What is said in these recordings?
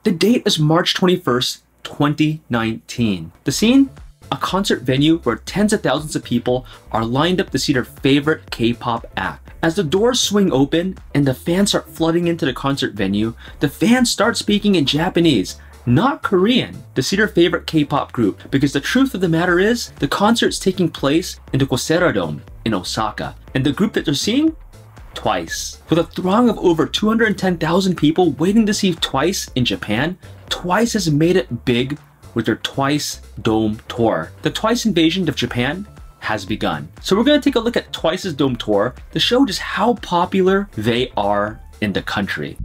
The date is March 21st, 2019. The scene? A concert venue where tens of thousands of people are lined up to see their favorite K-pop act. As the doors swing open and the fans start flooding into the concert venue, the fans start speaking in Japanese, not Korean, to see their favorite K-pop group, because the truth of the matter is, the concert's taking place in the Kosera Dome in Osaka, and the group that they're seeing? Twice. With a throng of over 210,000 people waiting to see Twice in Japan, Twice has made it big with their Twice Dome Tour. The Twice invasion of Japan has begun. So we're going to take a look at Twice's Dome Tour to show just how popular they are in the country.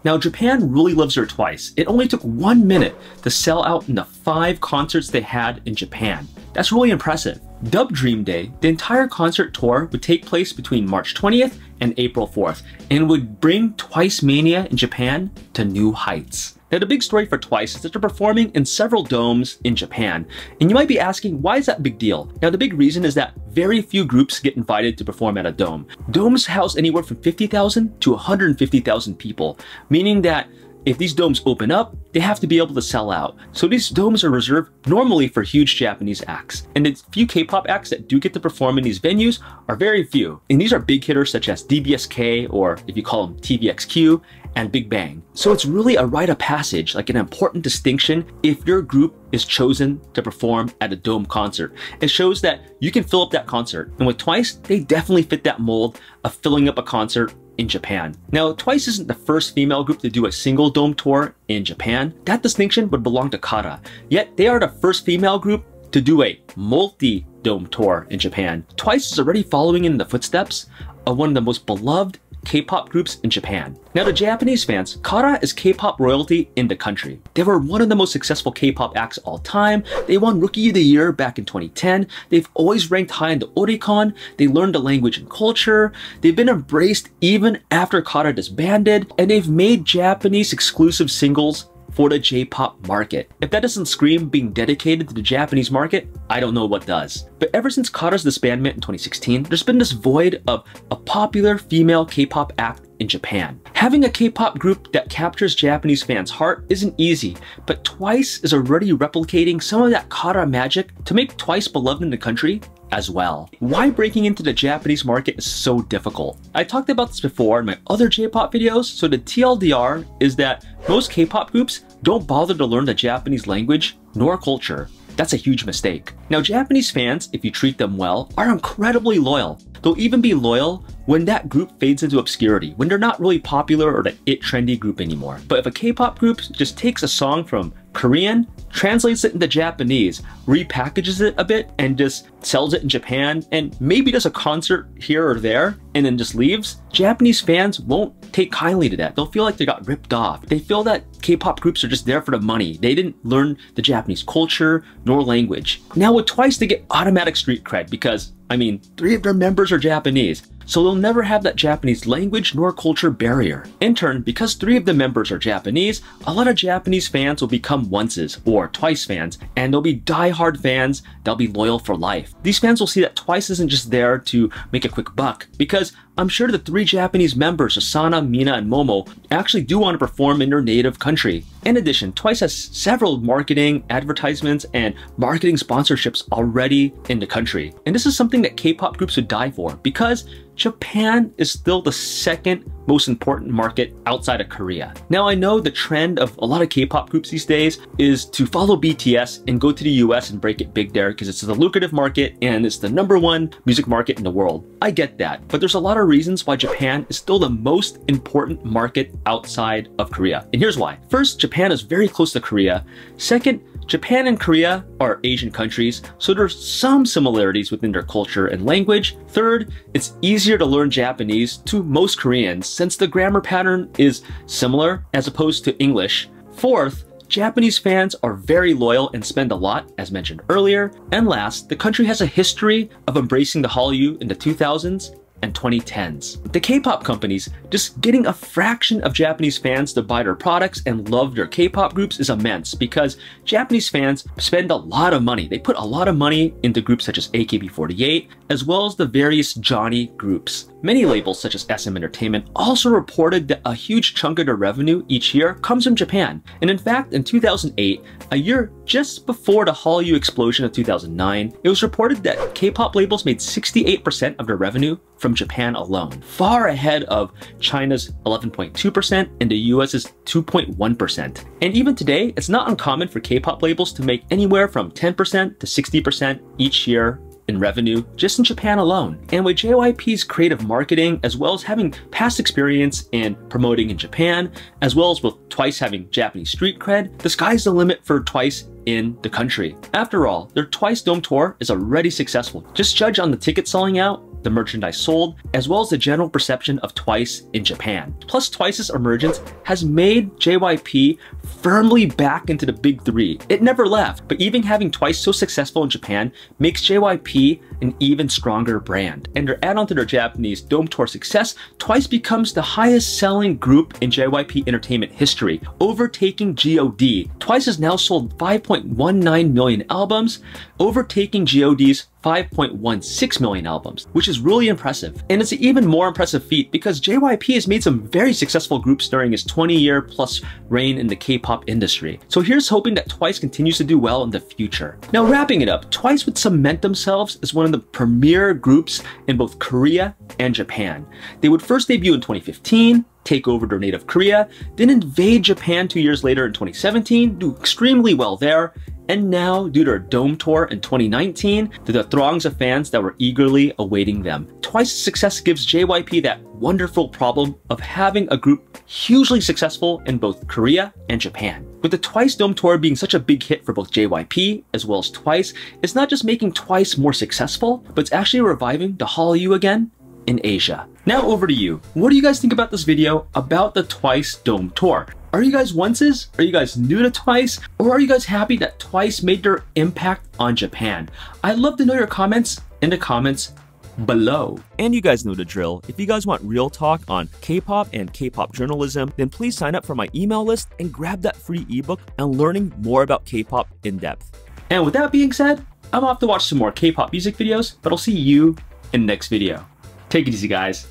Now, Japan really loves their Twice. It only took 1 minute to sell out in the 5 concerts they had in Japan. That's really impressive. Dubbed Dream Day, the entire concert tour would take place between March 20th and April 4th, and would bring Twice Mania in Japan to new heights. Now, the big story for Twice is that they're performing in several domes in Japan. And you might be asking, why is that a big deal? Now, the big reason is that very few groups get invited to perform at a dome. Domes house anywhere from 50,000 to 150,000 people, meaning that if these domes open up, they have to be able to sell out. So these domes are reserved normally for huge Japanese acts. And the few K-pop acts that do get to perform in these venues are very few. And these are big hitters such as DBSK, or if you call them TVXQ, and Big Bang. So it's really a rite of passage, like an important distinction if your group is chosen to perform at a dome concert. It shows that you can fill up that concert. And with Twice, they definitely fit that mold of filling up a concert in Japan. Now, Twice isn't the first female group to do a single dome tour in Japan. That distinction would belong to Kara. Yet they are the first female group to do a multi-dome tour in Japan. Twice is already following in the footsteps of one of the most beloved K-pop groups in Japan. Now, to Japanese fans, Kara is K-pop royalty in the country. They were one of the most successful K-pop acts of all time. They won Rookie of the Year back in 2010. They've always ranked high in the Oricon. They learned the language and culture. They've been embraced even after Kara disbanded, and they've made Japanese exclusive singles for the J-pop market. If that doesn't scream being dedicated to the Japanese market, I don't know what does. But ever since Kara's disbandment in 2016, there's been this void of a popular female K-pop act in Japan. Having a K-pop group that captures Japanese fans' heart isn't easy, but Twice is already replicating some of that Kara magic to make Twice beloved in the country as well. Why breaking into the Japanese market is so difficult? I talked about this before in my other J-pop videos, so the TLDR is that most K-pop groups don't bother to learn the Japanese language nor culture. That's a huge mistake. Now, Japanese fans, if you treat them well, are incredibly loyal. They'll even be loyal when that group fades into obscurity, when they're not really popular or the it trendy group anymore. But if a K-pop group just takes a song from Korean, translates it into Japanese, repackages it a bit, and just sells it in Japan, and maybe does a concert here or there, and then just leaves, Japanese fans won't take kindly to that. They'll feel like they got ripped off. They feel that K-pop groups are just there for the money. They didn't learn the Japanese culture nor language. Now with Twice, they get automatic street cred because, 3 of their members are Japanese. So they'll never have that Japanese language nor culture barrier. In turn, because 3 of the members are Japanese, a lot of Japanese fans will become onces or Twice fans, and they'll be die-hard fans. They'll be loyal for life. These fans will see that Twice isn't just there to make a quick buck, because I'm sure the 3 Japanese members, Asana, Mina, and Momo, actually do want to perform in their native country. In addition, Twice has several marketing, advertisements, and marketing sponsorships already in the country. And this is something that K-pop groups would die for, because Japan is still the second most important market outside of Korea. Now, I know the trend of a lot of K-pop groups these days is to follow BTS and go to the US and break it big there because it's a lucrative market and it's the #1 music market in the world. I get that, but there's a lot of reasons why Japan is still the most important market outside of Korea. And here's why. First, Japan is very close to Korea. Second, Japan and Korea are Asian countries, so there's some similarities within their culture and language. Third, it's easier to learn Japanese to most Koreans since the grammar pattern is similar as opposed to English. Fourth, Japanese fans are very loyal and spend a lot, as mentioned earlier. And last, the country has a history of embracing the Hallyu in the 2000s and 2010s. The K-pop companies just getting a fraction of Japanese fans to buy their products and love their K-pop groups is immense because Japanese fans spend a lot of money. They put a lot of money into groups such as AKB48, as well as the various Johnny groups. Many labels such as SM Entertainment also reported that a huge chunk of their revenue each year comes from Japan. And in fact, in 2008, a year just before the Hallyu explosion of 2009, it was reported that K-pop labels made 68% of their revenue from Japan alone, far ahead of China's 11.2% and the US's 2.1%. And even today, it's not uncommon for K-pop labels to make anywhere from 10% to 60% each year in revenue just in Japan alone. And with JYP's creative marketing, as well as having past experience in promoting in Japan, as well as with Twice having Japanese street cred, the sky's the limit for Twice in the country. After all, their Twice Dome Tour is already successful. Just judge on the tickets selling out, the merchandise sold, as well as the general perception of Twice in Japan. Plus, Twice's emergence has made JYP firmly back into the big three. It never left, but even having Twice so successful in Japan makes JYP an even stronger brand. And their add-on to their Japanese Dome Tour success, Twice becomes the highest selling group in JYP Entertainment history, overtaking God. Twice has now sold 5.19 million albums, overtaking GOD's 5.16 million albums, which is really impressive. And it's an even more impressive feat because JYP has made some very successful groups during his 20-year plus reign in the K-pop industry. So here's hoping that Twice continues to do well in the future. Now wrapping it up, Twice would cement themselves as one of the premier groups in both Korea and Japan. They would first debut in 2015, take over their native Korea, then invade Japan 2 years later in 2017, do extremely well there, and now do their Dome Tour in 2019 to the throngs of fans that were eagerly awaiting them. Twice's success gives JYP that wonderful problem of having a group hugely successful in both Korea and Japan. With the Twice Dome Tour being such a big hit for both JYP as well as Twice, it's not just making Twice more successful, but it's actually reviving the Hallyu again in Asia. Now over to you. What do you guys think about this video about the Twice Dome Tour? Are you guys onces? Are you guys new to Twice? Or are you guys happy that Twice made their impact on Japan? I'd love to know your comments in the comments below. And you guys know the drill. If you guys want real talk on K-pop and K-pop journalism, then please sign up for my email list and grab that free ebook on learning more about K-pop in depth. And with that being said, I'm off to watch some more K-pop music videos, but I'll see you in the next video. Take it easy, guys.